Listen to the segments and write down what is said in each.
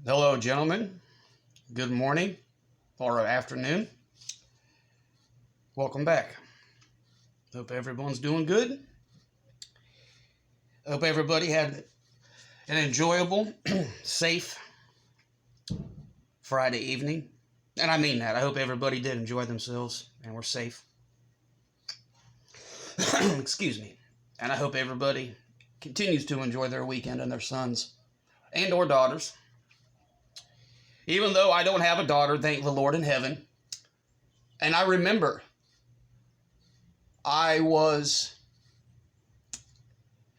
Hello, gentlemen. Good morning or afternoon. Welcome back. Hope everyone's doing good. Hope everybody had an enjoyable, safe Friday evening. And I mean that. I hope everybody did enjoy themselves and were safe. Excuse me. And I hope everybody continues to enjoy their weekend and their sons and or daughters. Even though I don't have a daughter, thank the Lord in heaven. And I remember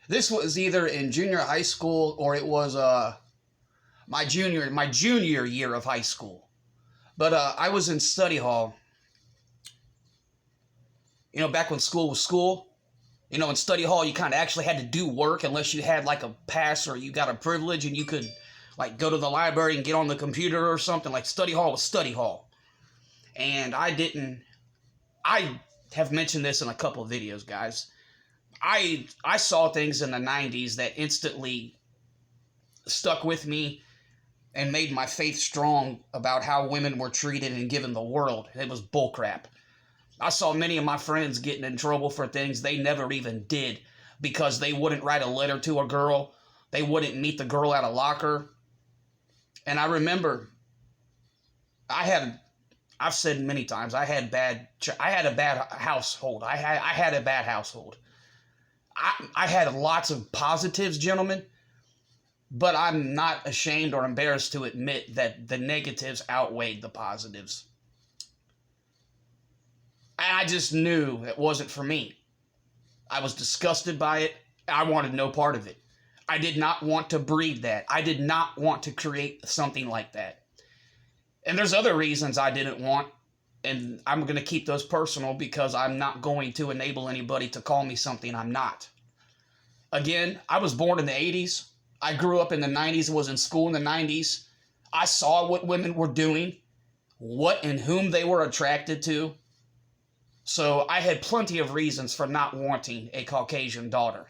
this was either in junior high school or it was my junior year of high school. But I was in study hall. Back when school was school. In study hall you kind of actually had to do work unless you had like a pass or you got a privilege and you could like go to the library and get on the computer or something. Like study hall was study hall. And I have mentioned this in a couple of videos, guys. I saw things in the 90s that instantly stuck with me and made my faith strong about how women were treated and given the world. It was bullcrap. I saw many of my friends getting in trouble for things they never even did because they wouldn't write a letter to a girl. They wouldn't meet the girl at a locker. And I remember I've said many times, I had a bad household. I had a bad household. I had lots of positives, gentlemen, but I'm not ashamed or embarrassed to admit that the negatives outweighed the positives. And I just knew it wasn't for me. I was disgusted by it. I wanted no part of it. I did not want to breed that. I did not want to create something like that. And there's other reasons I didn't want, and I'm going to keep those personal because I'm not going to enable anybody to call me something I'm not. Again, I was born in the 80s. I grew up in the 90s, was in school in the 90s. I saw what women were doing, what and whom they were attracted to. So I had plenty of reasons for not wanting a Caucasian daughter.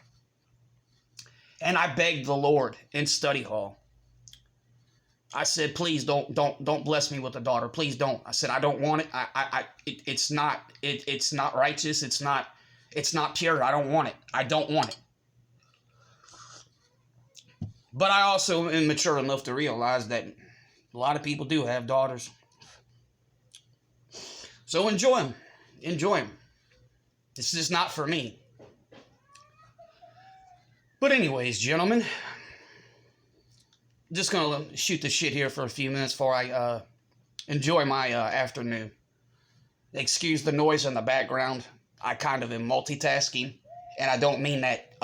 And I begged the Lord in study hall. I said, please don't bless me with a daughter. Please don't. I said, I don't want it. It's not righteous. It's not pure. I don't want it. I don't want it. But I also am mature enough to realize that a lot of people do have daughters. So enjoy them. Enjoy them. This is not for me. But anyways, gentlemen, just going to shoot the shit here for a few minutes before I enjoy my afternoon. Excuse the noise in the background. I kind of am multitasking. And I don't mean that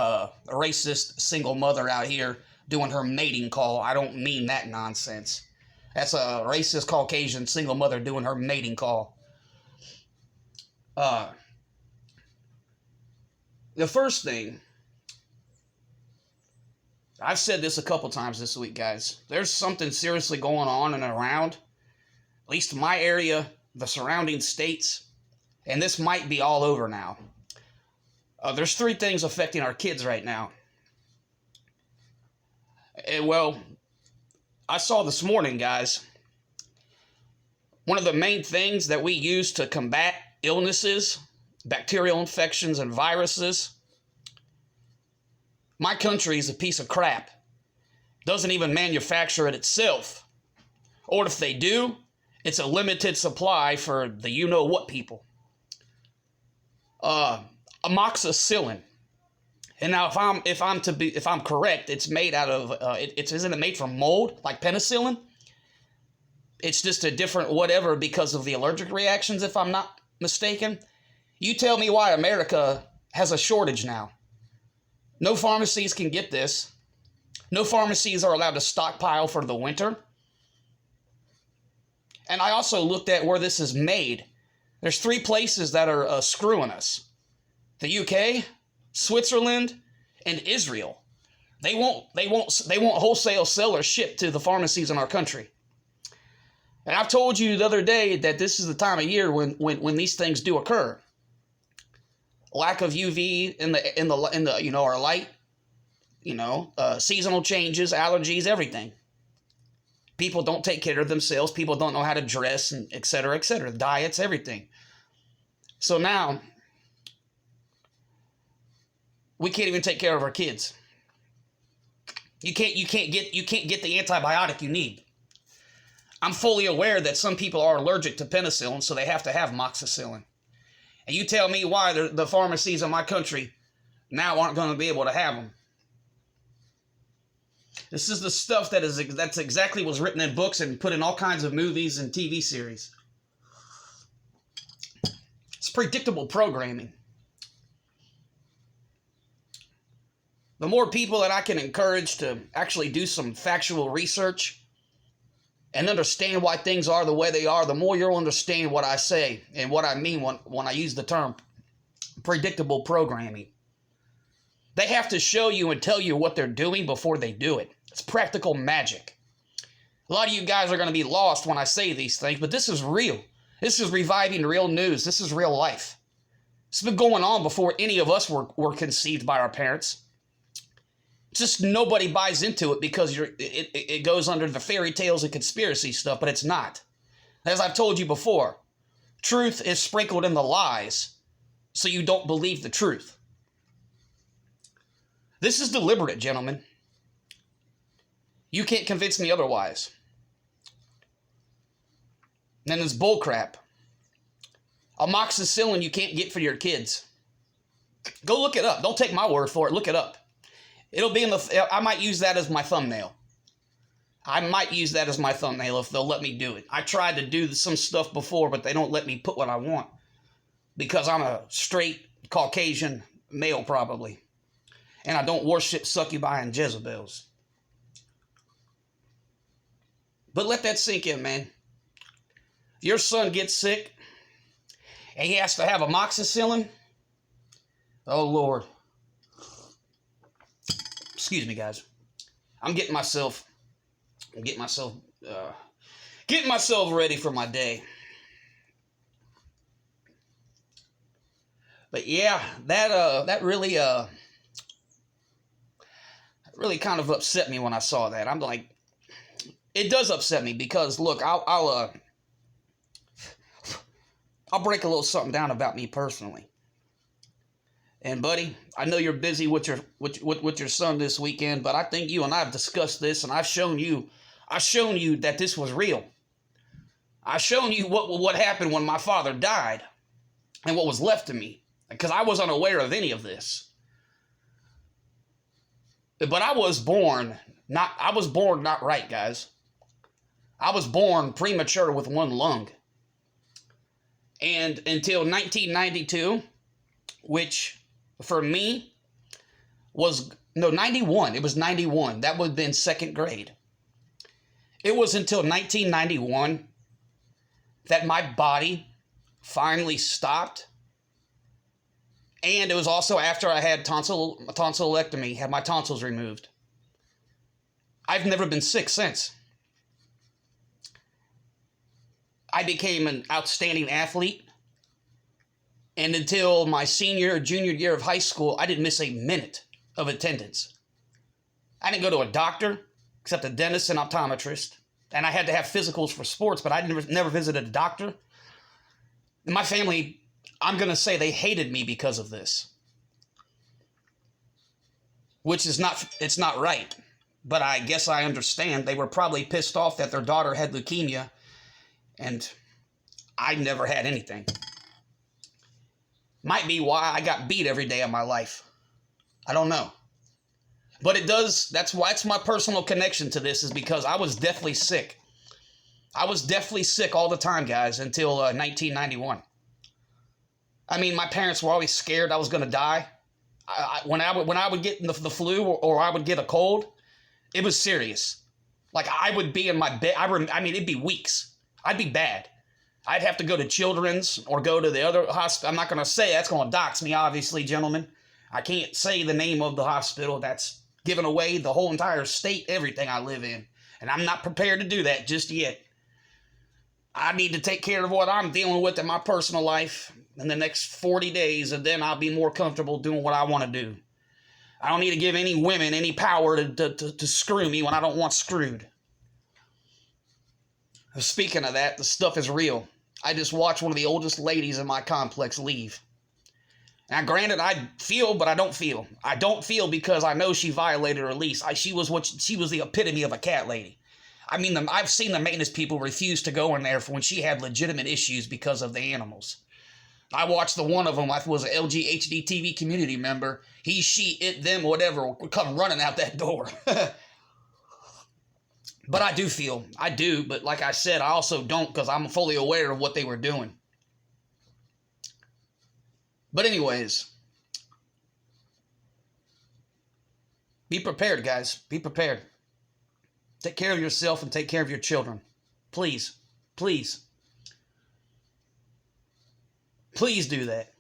racist single mother out here doing her mating call. I don't mean that nonsense. That's a racist Caucasian single mother doing her mating call. The first thing, I've said this a couple times this week, guys. There's something seriously going on and around, at least my area, the surrounding states, and this might be all over now. There's three things affecting our kids right now. Well, I saw this morning, guys, one of the main things that we use to combat illnesses, bacterial infections, and viruses. My country is a piece of crap. Doesn't even manufacture it itself. Or if they do, it's a limited supply for the you-know-what people. Amoxicillin. And now if I'm correct, it's made out of isn't it made from mold like penicillin? It's just a different whatever because of the allergic reactions, if I'm not mistaken. You tell me why America has a shortage now. No pharmacies can get this. No pharmacies are allowed to stockpile for the winter. And I also looked at where this is made. There's three places that are screwing us. The UK, Switzerland, and Israel. They won't wholesale sell or ship to the pharmacies in our country. And I've told you the other day that this is the time of year when these things do occur. Lack of UV in the our light, seasonal changes, allergies, everything. People don't take care of themselves. People don't know how to dress, and et cetera, et cetera. Diets, everything. So now we can't even take care of our kids. You can't get the antibiotic you need. I'm fully aware that some people are allergic to penicillin, so they have to have moxicillin. And you tell me why the pharmacies in my country now aren't going to be able to have them. This is the stuff that's exactly what's written in books and put in all kinds of movies and TV series. It's predictable programming. The more people that I can encourage to actually do some factual research and understand why things are the way they are, the more you'll understand what I say and what I mean when I use the term predictable programming. They have to show you and tell you what they're doing before they do it. It's practical magic. A lot of you guys are going to be lost when I say these things, but this is real. This is reviving real news. This is real life. It's been going on before any of us were conceived by our parents. Just nobody buys into it because it goes under the fairy tales and conspiracy stuff, but it's not. As I've told you before, truth is sprinkled in the lies, so you don't believe the truth. This is deliberate, gentlemen. You can't convince me otherwise. And then there's bullcrap. Amoxicillin you can't get for your kids. Go look it up. Don't take my word for it. Look it up. It'll be I might use that as my thumbnail. If they'll let me do it. I tried to do some stuff before, but they don't let me put what I want. Because I'm a straight Caucasian male, probably. And I don't worship succubi and Jezebels. But let that sink in, man. If your son gets sick and he has to have amoxicillin, oh Lord. Excuse me, guys. I'm getting myself ready for my day. But yeah, that really kind of upset me when I saw that. I'm like, it does upset me because look, I'll break a little something down about me personally. And buddy, I know you're busy with your son this weekend, but I think you and I have discussed this, and I've shown you that this was real. I've shown you what happened when my father died, and what was left of me, because I was unaware of any of this. But I was born not right, guys. I was born premature with one lung. And until 1992, which for me was, 91. It was 91. That would have been second grade. It was until 1991 that my body finally stopped. And it was also after I had tonsillectomy, had my tonsils removed. I've never been sick since. I became an outstanding athlete. And until my senior or junior year of high school, I didn't miss a minute of attendance. I didn't go to a doctor, except a dentist and optometrist. And I had to have physicals for sports, but I never visited a doctor. And my family, I'm going to say they hated me because of this. Which is it's not right. But I guess I understand. They were probably pissed off that their daughter had leukemia. And I never had anything. Might be why I got beat every day of my life. I don't know. But it does, that's why it's my personal connection to this, is because I was deathly sick. I was deathly sick all the time, guys, until 1991. I mean, my parents were always scared I was going to die. When I would get the flu or I would get a cold, it was serious. Like, I would be in my bed. I mean, it'd be weeks. I'd be bad. I'd have to go to Children's or go to the other hospital. I'm not going to say, that's going to dox me, obviously, gentlemen. I can't say the name of the hospital. That's giving away the whole entire state, everything I live in. And I'm not prepared to do that just yet. I need to take care of what I'm dealing with in my personal life in the next 40 days, and then I'll be more comfortable doing what I want to do. I don't need to give any women any power to screw me when I don't want screwed. Speaking of that, the stuff is real. I just watched one of the oldest ladies in my complex leave. Now, granted, I feel, but I don't feel. I don't feel because I know she violated her lease. She was the epitome of a cat lady. I mean, I've seen the maintenance people refuse to go in there for when she had legitimate issues because of the animals. I watched the one of them. I was an LG TV community member. He, she, it, them, whatever, would come running out that door. But I do feel. I do. But like I said, I also don't because I'm fully aware of what they were doing. But anyways, be prepared, guys. Be prepared. Take care of yourself and take care of your children. Please. Please. Please do that.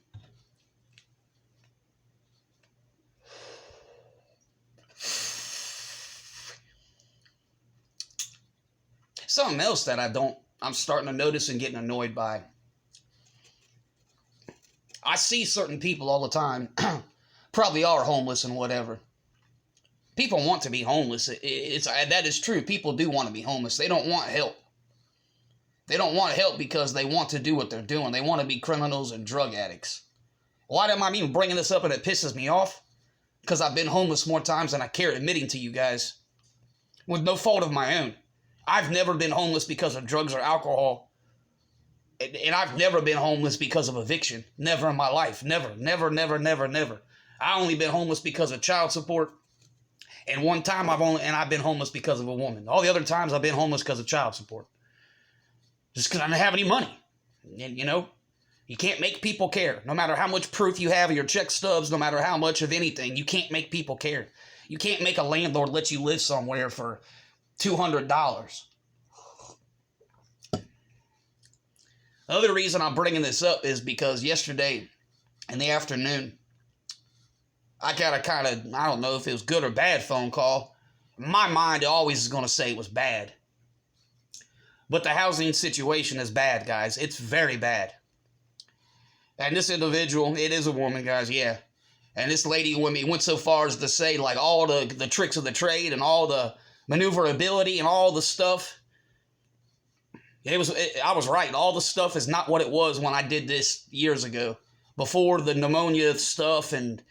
Something else that I'm starting to notice and getting annoyed by. I see certain people all the time, probably are homeless and whatever. People want to be homeless. That is true. People do want to be homeless. They don't want help. They don't want help because they want to do what they're doing. They want to be criminals and drug addicts. Why am I even bringing this up and it pisses me off? Because I've been homeless more times than I care admitting to you guys. With no fault of my own. I've never been homeless because of drugs or alcohol. And I've never been homeless because of eviction. Never in my life. Never. I only been homeless because of child support. And one time I've been homeless because of a woman. All the other times I've been homeless because of child support. Just because I didn't have any money. And, you can't make people care. No matter how much proof you have of your check stubs, no matter how much of anything, you can't make people care. You can't make a landlord let you live somewhere for $200. The other reason I'm bringing this up is because yesterday in the afternoon, I got a I don't know if it was good or bad phone call. In my mind, it always is going to say it was bad. But the housing situation is bad, guys. It's very bad. And this individual, it is a woman, guys, yeah. And this lady went so far as to say, like, all the tricks of the trade and all the maneuverability and all the stuff. I was right. All the stuff is not what it was when I did this years ago. Before the pneumonia stuff and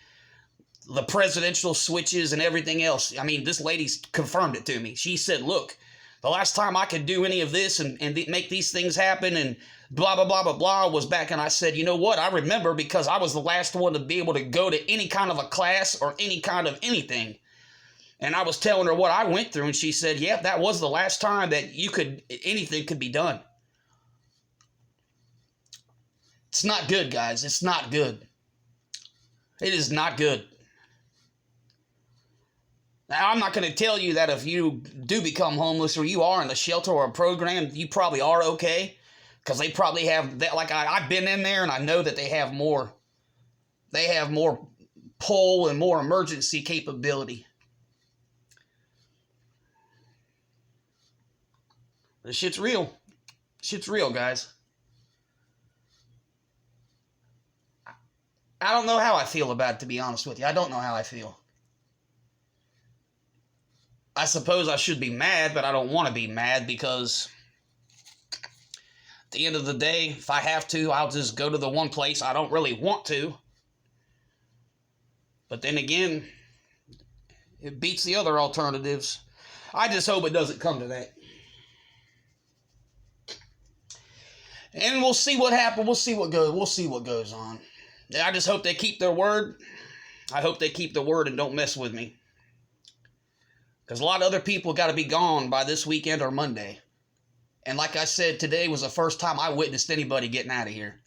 the presidential switches and everything else. I mean, this lady's confirmed it to me. She said, look, the last time I could do any of this and make these things happen and blah, blah, blah, blah, blah was back. And I said, you know what? I remember because I was the last one to be able to go to any kind of a class or any kind of anything. And I was telling her what I went through, and she said, yeah, that was the last time that anything could be done. It's not good, guys. It's not good. It is not good. Now, I'm not going to tell you that if you do become homeless or you are in the shelter or a program, you probably are okay. Because they probably have, that. Like I've been in there, and I know that they have more pull and more emergency capability. This shit's real. Shit's real, guys. I don't know how I feel about it, to be honest with you. I don't know how I feel. I suppose I should be mad, but I don't want to be mad because at the end of the day, if I have to, I'll just go to the one place I don't really want to. But then again, it beats the other alternatives. I just hope it doesn't come to that. And we'll see what happens. We'll see what goes on. I just hope they keep their word. I hope they keep their word and don't mess with me. Because a lot of other people got to be gone by this weekend or Monday. And like I said, today was the first time I witnessed anybody getting out of here.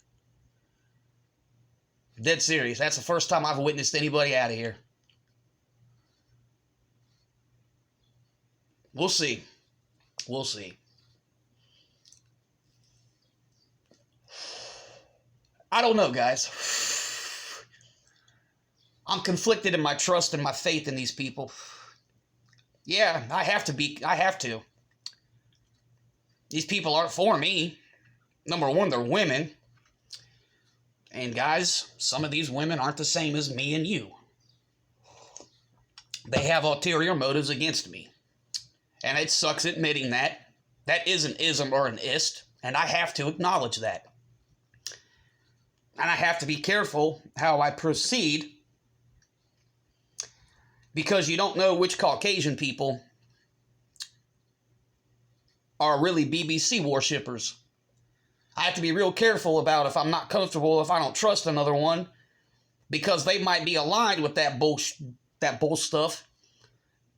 Dead serious. That's the first time I've witnessed anybody out of here. We'll see. We'll see. I don't know, guys. I'm conflicted in my trust and my faith in these people. Yeah, I have to. These people aren't for me. Number one, they're women. And guys, some of these women aren't the same as me and you. They have ulterior motives against me. And it sucks admitting that That is an ism or an ist, and I have to acknowledge that. And I have to be careful how I proceed, because you don't know which Caucasian people are really BBC worshippers. I have to be real careful about if I'm not comfortable, if I don't trust another one, because they might be aligned with that bull stuff,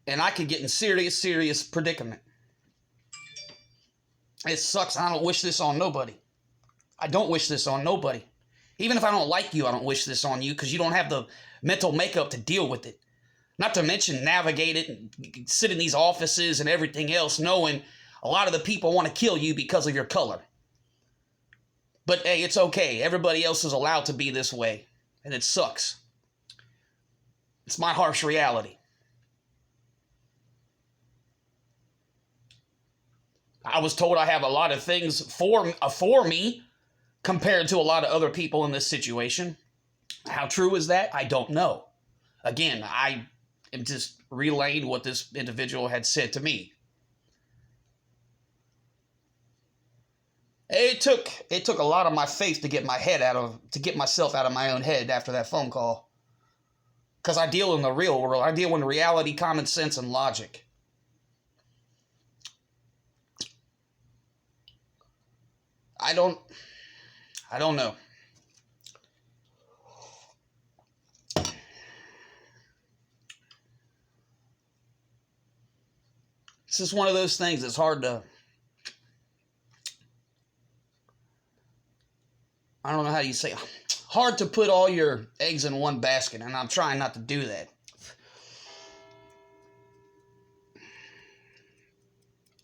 and I could get in serious predicament. It sucks. I don't wish this on nobody. I don't wish this on nobody. Even if I don't like you, I don't wish this on you, because you don't have the mental makeup to deal with it. Not to mention navigate it and sit in these offices and everything else, knowing a lot of the people want to kill you because of your color. But hey, it's okay. Everybody else is allowed to be this way, and it sucks. It's my harsh reality. I was told I have a lot of things for me compared to a lot of other people in this situation. How true is that? I don't know. Again, I am just relaying what this individual had said to me. It took a lot of my faith to get myself out of my own head after that phone call. Because I deal in the real world. I deal in reality, common sense, and logic. I don't know. This is one of those things that's hard to, I don't know how you say, hard to put all your eggs in one basket, and I'm trying not to do that.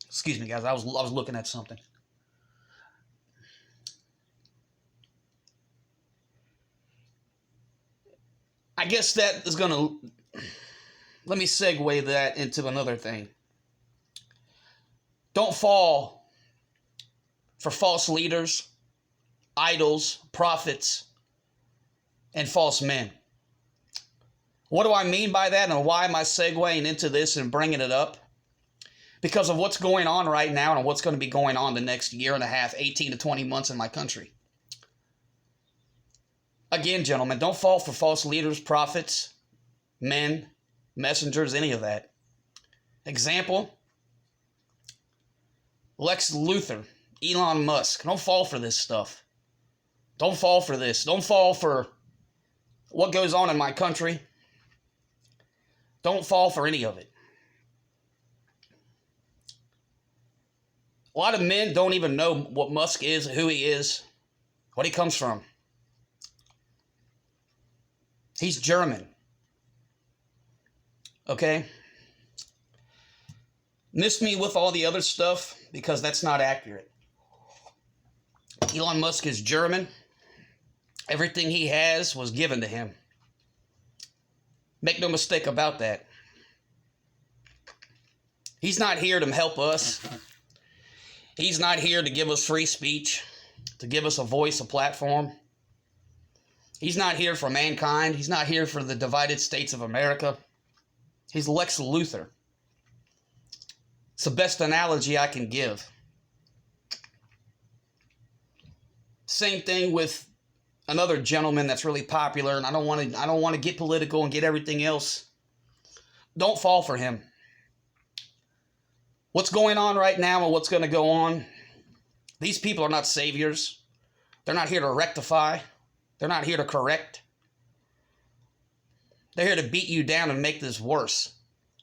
Excuse me, guys. I was looking at something. I guess that is going to, let me segue that into another thing. Don't fall for false leaders, idols, prophets, and false men. What do I mean by that, and why am I segueing into this and bringing it up? Because of what's going on right now and what's going to be going on the next year and a half, 18 to 20 months in my country. Again, gentlemen, don't fall for false leaders, prophets, men, messengers, any of that. Example, Lex Luthor, Elon Musk. Don't fall for this stuff. Don't fall for this. Don't fall for what goes on in my country. Don't fall for any of it. A lot of men don't even know what Musk is, who he is, what he comes from. He's German. Okay? Miss me with all the other stuff, because that's not accurate. Elon Musk is German. Everything he has was given to him. Make no mistake about that. He's not here to help us. He's not here to give us free speech, to give us a voice, a platform. He's not here for mankind. He's not here for the divided states of America. He's Lex Luthor. It's the best analogy I can give. Same thing with another gentleman that's really popular, and I don't want to get political and get everything else. Don't fall for him. What's going on right now and what's going to go on, these people are not saviors. They're not here to rectify. They're not here to correct. They're here to beat you down and make this worse.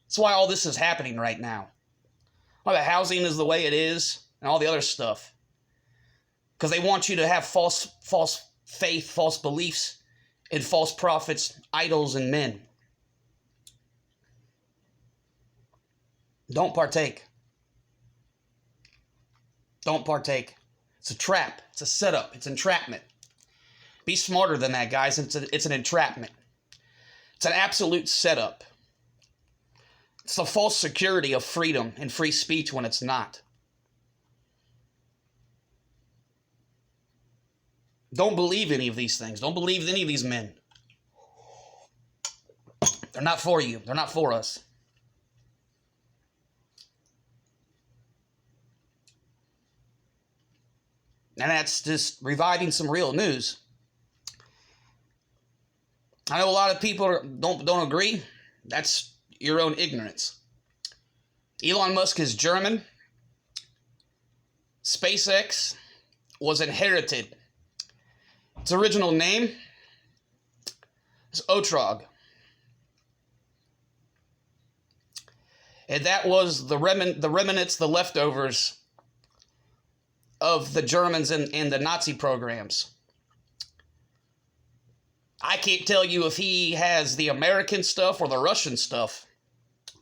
That's why all this is happening right now. Why the housing is the way it is and all the other stuff. Because they want you to have false faith, false beliefs in false prophets, idols, and men. Don't partake. Don't partake. It's a trap. It's a setup. It's entrapment. Be smarter than that, guys. It's an entrapment. It's an absolute setup. It's the false security of freedom and free speech when it's not. Don't believe any of these things. Don't believe any of these men. They're not for you. They're not for us. And that's just reviving some real news. I know a lot of people don't agree. That's your own ignorance. Elon Musk is German. SpaceX was inherited. Its original name is Otrog. And that was the remnants, the leftovers of the Germans and the Nazi programs. I can't tell you if he has the American stuff or the Russian stuff,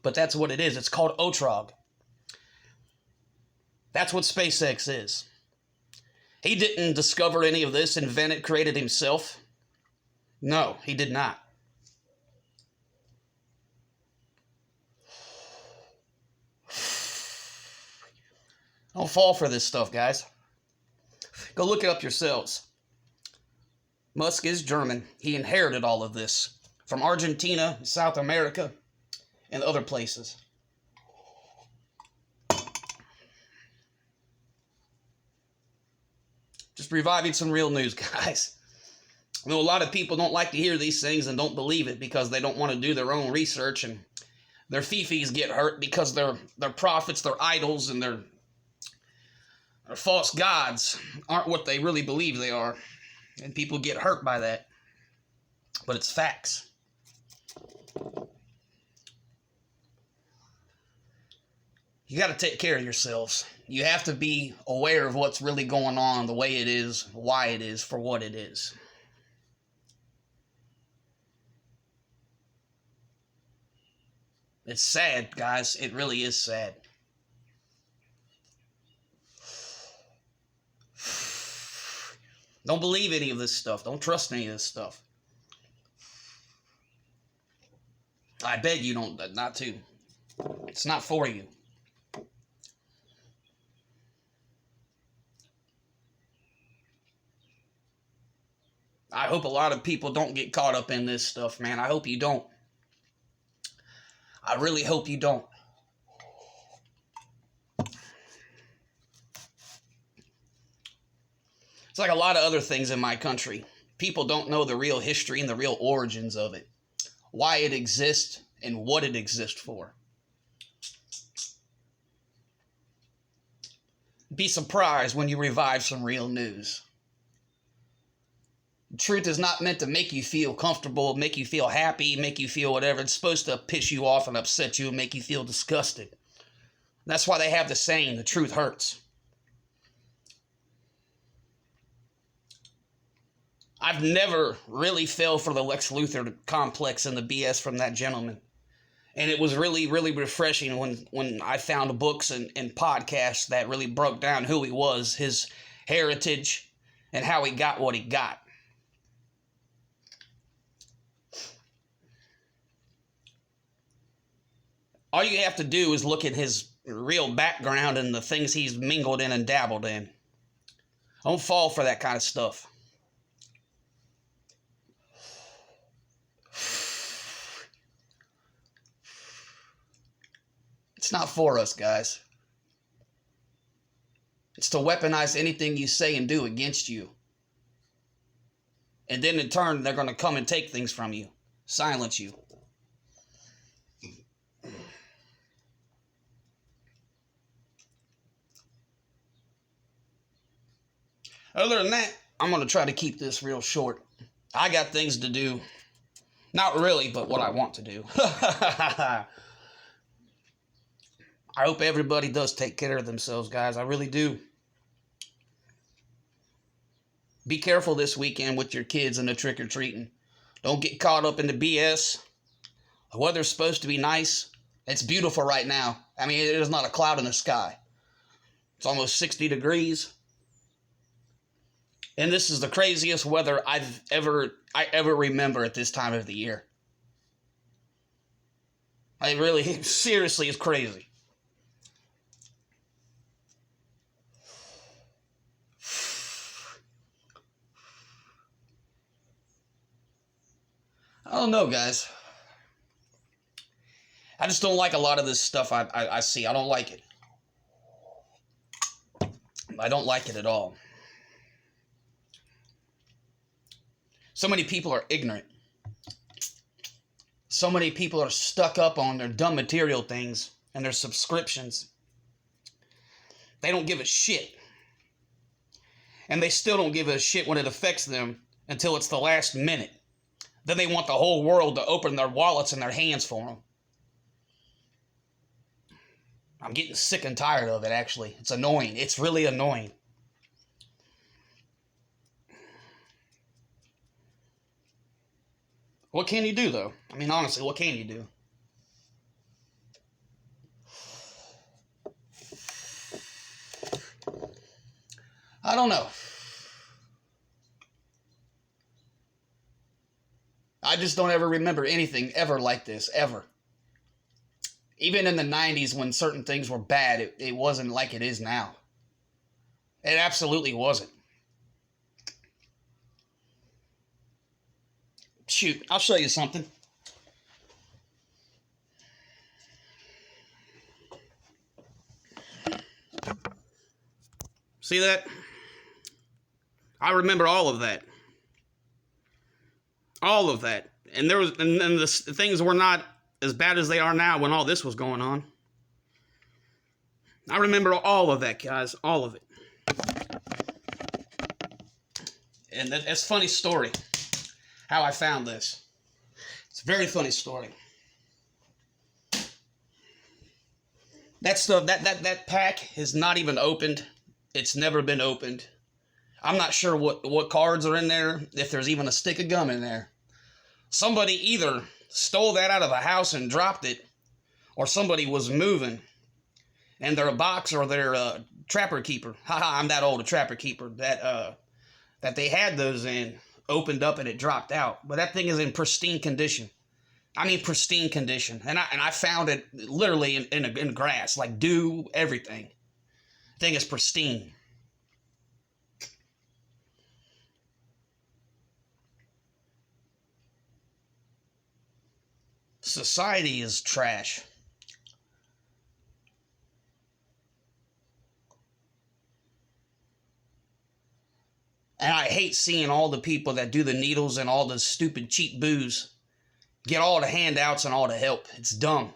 but that's what it is. It's called Otrog. That's what SpaceX is. He didn't discover any of this, invent it, create it himself. No, he did not. Don't fall for this stuff, guys. Go look it up yourselves. Musk is German. He inherited all of this from Argentina, South America, and other places. Just reviving some real news, guys. I know a lot of people don't like to hear these things and don't believe it because they don't want to do their own research, and their fifis get hurt because their prophets, their idols, and their false gods aren't what they really believe they are. And people get hurt by that. But it's facts. You got to take care of yourselves. You have to be aware of what's really going on, the way it is, why it is, for what it is. It's sad, guys. It really is sad. Don't believe any of this stuff. Don't trust any of this stuff. I beg you not to. It's not for you. I hope a lot of people don't get caught up in this stuff, man. I hope you don't. I really hope you don't. It's like a lot of other things in my country. People don't know the real history and the real origins of it. Why it exists and what it exists for. Be surprised when you revive some real news. Truth is not meant to make you feel comfortable, make you feel happy, make you feel whatever. It's supposed to piss you off and upset you and make you feel disgusted. That's why they have the saying, the truth hurts. I've never really fell for the Lex Luthor complex and the BS from that gentleman. And it was really, really refreshing when I found books and podcasts that really broke down who he was, his heritage, and how he got what he got. All you have to do is look at his real background and the things he's mingled in and dabbled in. Don't fall for that kind of stuff. It's not for us, guys. It's to weaponize anything you say and do against you. And then in turn, they're going to come and take things from you. Silence you. Other than that, I'm going to try to keep this real short. I got things to do. Not really, but what I want to do. I hope everybody does take care of themselves, guys. I really do. Be careful this weekend with your kids and the trick-or-treating. Don't get caught up in the BS. The weather's supposed to be nice. It's beautiful right now. I mean, there's not a cloud in the sky. It's almost 60 degrees. And this is the craziest weather I ever remember at this time of the year. It really, seriously, is crazy. I don't know, guys. I just don't like a lot of this stuff I see. I don't like it. I don't like it at all. So many people are ignorant. So many people are stuck up on their dumb material things and their subscriptions. They don't give a shit. And they still don't give a shit when it affects them until it's the last minute. Then they want the whole world to open their wallets and their hands for them. I'm getting sick and tired of it, actually. It's annoying. It's really annoying. What can you do, though? I mean, honestly, what can you do? I don't know. I just don't ever remember anything ever like this, ever. Even in the 90s when certain things were bad, it wasn't like it is now. It absolutely wasn't. Shoot, I'll show you something. See that? I remember all of that. All of that. And the things were not as bad as they are now when all this was going on. I remember all of that, guys. All of it. And that's a funny story. How I found this. It's a very funny story. That stuff, that pack is not even opened. It's never been opened. I'm not sure what cards are in there, if there's even a stick of gum in there. Somebody either stole that out of a house and dropped it, or somebody was moving, and their box or their trapper keeper, haha, I'm that old, a trapper keeper, that they had those in, opened up and it dropped out. But that thing is in pristine condition. I mean pristine condition. And I found it literally in grass, like dew, everything. The thing is pristine. Society is trash. And I hate seeing all the people that do the needles and all the stupid cheap booze get all the handouts and all the help. It's dumb.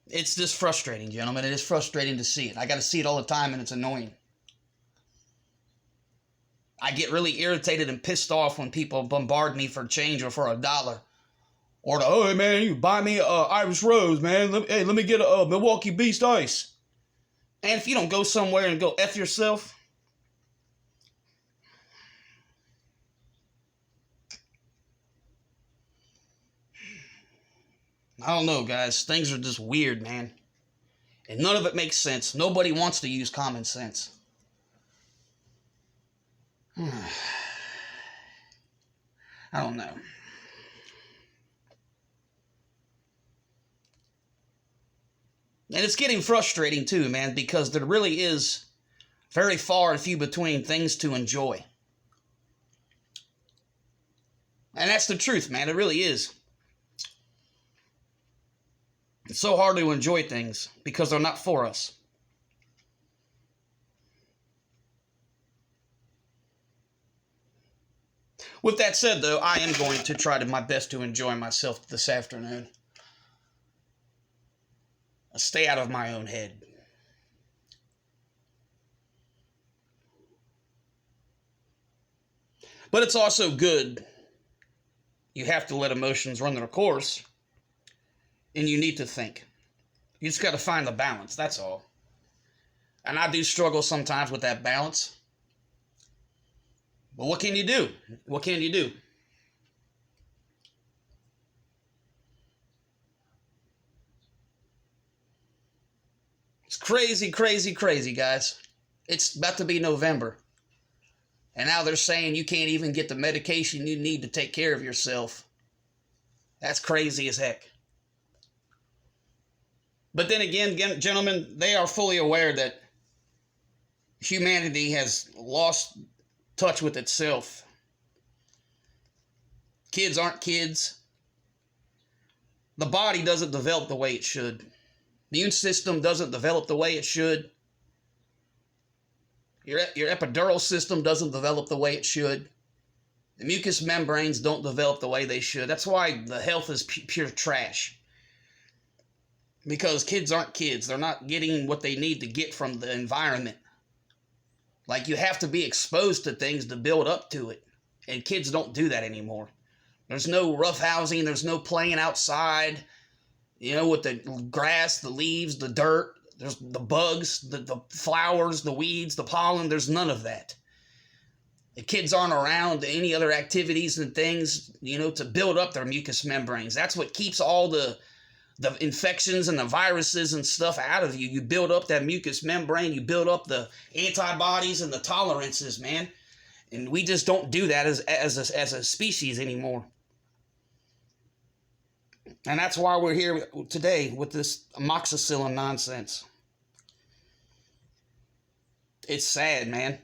It's just frustrating, gentlemen. It is frustrating to see it. I got to see it all the time, and it's annoying. I get really irritated and pissed off when people bombard me for change or for $1. Or the, oh, hey, man, you buy me Irish Rose, man. Let me get a Milwaukee Beast Ice. And if you don't go somewhere and go F yourself, I don't know, guys. Things are just weird, man. And none of it makes sense. Nobody wants to use common sense. I don't know. And it's getting frustrating too, man, because there really is very far and few between things to enjoy. And that's the truth, man. It really is. It's so hard to enjoy things because they're not for us. With that said, though, I am going to try my best to enjoy myself this afternoon. Stay out of my own head. But it's also good. You have to let emotions run their course. And you need to think. You just got to find the balance, that's all. And I do struggle sometimes with that balance. But what can you do? What can you do? It's crazy, crazy, crazy, guys. It's about to be November. And now they're saying you can't even get the medication you need to take care of yourself. That's crazy as heck. But then again, gentlemen, they are fully aware that humanity has lost touch with itself. Kids aren't kids. The body doesn't develop the way it should. The immune system doesn't develop the way it should. Your epidural system doesn't develop the way it should. The mucous membranes don't develop the way they should. That's why the health is pure trash. Because kids aren't kids. They're not getting what they need to get from the environment. Like, you have to be exposed to things to build up to it. And kids don't do that anymore. There's no roughhousing. There's no playing outside, with the grass, the leaves, the dirt. There's the bugs, the flowers, the weeds, the pollen. There's none of that. The kids aren't around any other activities and things, to build up their mucous membranes. That's what keeps all the infections and the viruses and stuff out of you. You build up that mucous membrane. You build up the antibodies and the tolerances, man. And we just don't do that as a species anymore. And that's why we're here today with this amoxicillin nonsense. It's sad, man.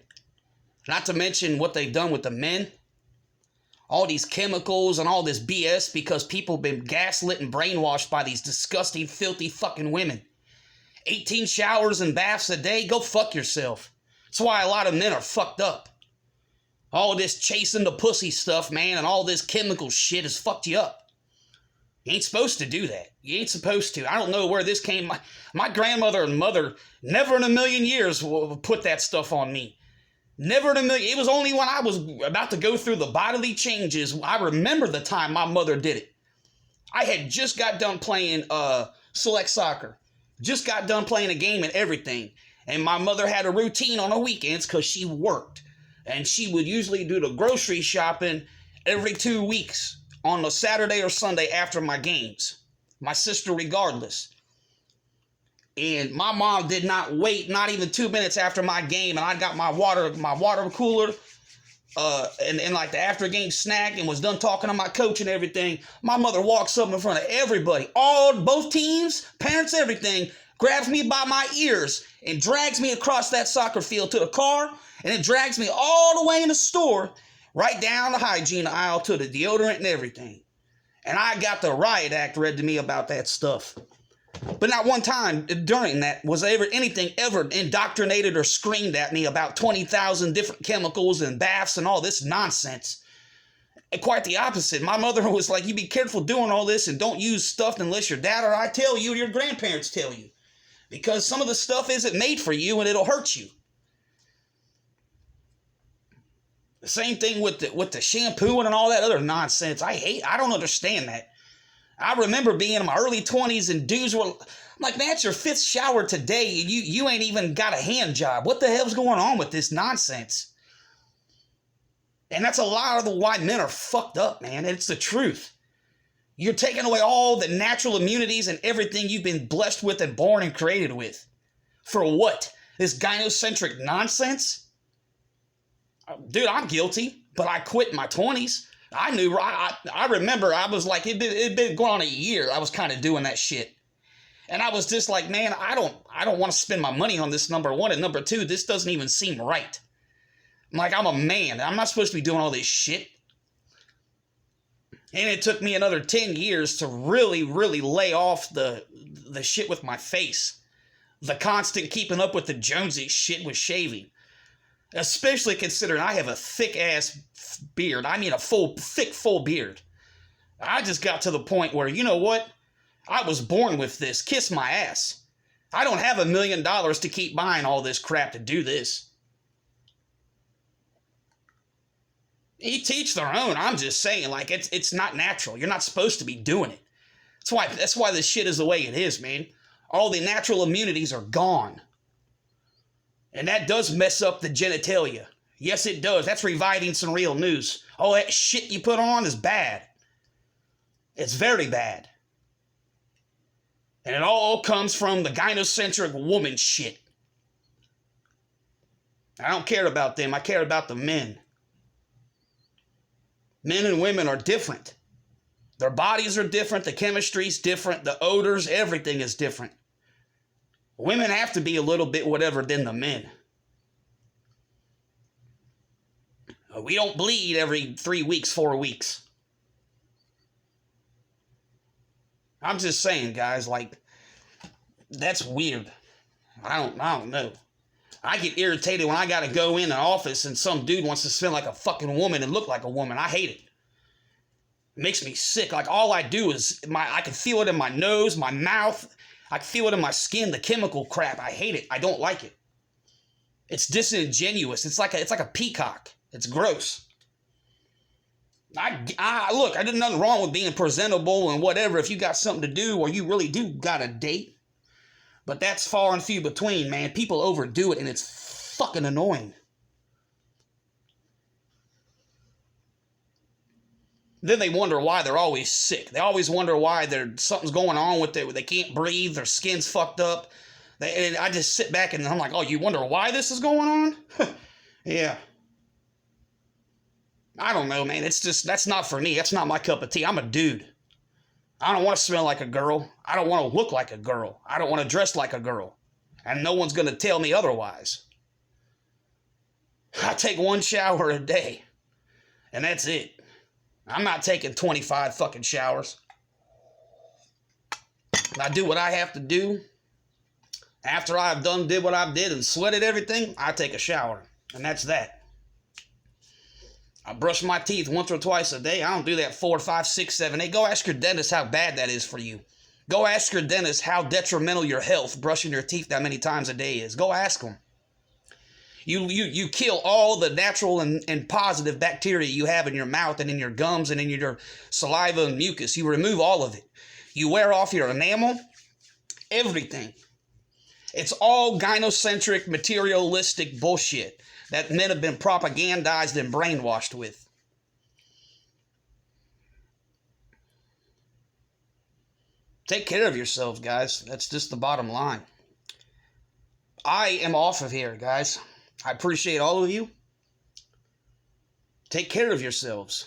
Not to mention what they've done with the men. All these chemicals and all this BS because people have been gaslit and brainwashed by these disgusting, filthy fucking women. 18 showers and baths a day? Go fuck yourself. That's why a lot of men are fucked up. All this chasing the pussy stuff, man, and all this chemical shit has fucked you up. You ain't supposed to do that. You ain't supposed to. I don't know where this came. My grandmother and mother never in a million years will put that stuff on me. Never in a million. It was only when I was about to go through the bodily changes. I remember the time my mother did it. I had just got done playing select soccer. Just got done playing a game and everything. And my mother had a routine on the weekends because she worked. And she would usually do the grocery shopping every 2 weeks on a Saturday or Sunday after my games. My sister regardless. And my mom did not wait, not even 2 minutes after my game, and I got my water cooler, and like the after game snack, and was done talking to my coach and everything. My mother walks up in front of everybody, both teams, parents, everything, grabs me by my ears and drags me across that soccer field to the car, and it drags me all the way in the store, right down the hygiene aisle to the deodorant and everything. And I got the riot act read to me about that stuff. But not one time during that was anything ever indoctrinated or screamed at me about 20,000 different chemicals and baths and all this nonsense. And quite the opposite. My mother was like, you be careful doing all this and don't use stuff unless your dad or I tell you or your grandparents tell you. Because some of the stuff isn't made for you and it'll hurt you. The same thing with the shampoo and all that other nonsense. I don't understand that. I remember being in my early 20s and dudes were, I'm like, man, it's your 5th shower today and you ain't even got a hand job. What the hell's going on with this nonsense? And that's a lot of why men are fucked up, man. It's the truth. You're taking away all the natural immunities and everything you've been blessed with and born and created with. For what? This gynocentric nonsense? Dude, I'm guilty, but I quit in my 20s. I remember I was like, it'd been going on a year. I was kind of doing that shit. And I was just like, man, I don't want to spend my money on this, number one. And number two, this doesn't even seem right. I'm like, I'm a man. I'm not supposed to be doing all this shit. And it took me another 10 years to really, really lay off the shit with my face. The constant keeping up with the Jonesy shit with shaving. Especially considering I have a thick-ass beard. I mean a thick, full beard. I just got to the point where, you know what? I was born with this. Kiss my ass. I don't have $1 million to keep buying all this crap to do this. You teach their own. I'm just saying, like, it's not natural. You're not supposed to be doing it. That's why this shit is the way it is, man. All the natural immunities are gone. And that does mess up the genitalia. Yes, it does. That's reviving some real news. All that shit you put on is bad. It's very bad. And it all comes from the gynocentric woman shit. I don't care about them. I care about the men. Men and women are different. Their bodies are different. The chemistry's different. The odors, everything is different. Women have to be a little bit whatever than the men. We don't bleed every 3 weeks, 4 weeks. I'm just saying, guys, like, That's weird. I don't know. I get irritated when I gotta go in an office and some dude wants to smell like a fucking woman and look like a woman. I hate it. It makes me sick. Like, all I do is I can feel it in my nose, my mouth. I can feel it in my skin, the chemical crap. I hate it. I don't like it. It's disingenuous. It's like a peacock. It's gross. Look, I did nothing wrong with being presentable and whatever if you got something to do or you really do got a date. But that's far and few between, man. People overdo it, and it's fucking annoying. Then they wonder why they're always sick. They always wonder why something's going on with it. They can't breathe. Their skin's fucked up. And I just sit back and I'm like, oh, you wonder why this is going on? Yeah. I don't know, man. That's not for me. That's not my cup of tea. I'm a dude. I don't want to smell like a girl. I don't want to look like a girl. I don't want to dress like a girl. And no one's going to tell me otherwise. I take one shower a day. And that's it. I'm not taking 25 fucking showers. I do what I have to do. After I've did what I did and sweated everything, I take a shower. And that's that. I brush my teeth once or twice a day. I don't do that 4, 5, 6, 7, 8. Go ask your dentist how bad that is for you. Go ask your dentist how detrimental your health brushing your teeth that many times a day is. Go ask them. You kill all the natural and positive bacteria you have in your mouth and in your gums and in your saliva and mucus. You remove all of it. You wear off your enamel. Everything. It's all gynocentric, materialistic bullshit that men have been propagandized and brainwashed with. Take care of yourselves, guys. That's just the bottom line. I am off of here, guys. I appreciate all of you. Take care of yourselves.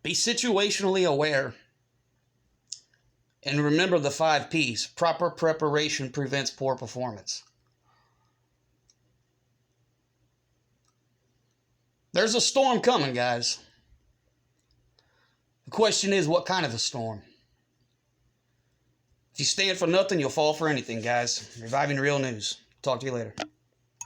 Be situationally aware. And remember the 5 P's. Proper preparation prevents poor performance. There's a storm coming, guys. The question is, what kind of a storm? If you stand for nothing, you'll fall for anything, guys. Reviving Real News. Talk to you later.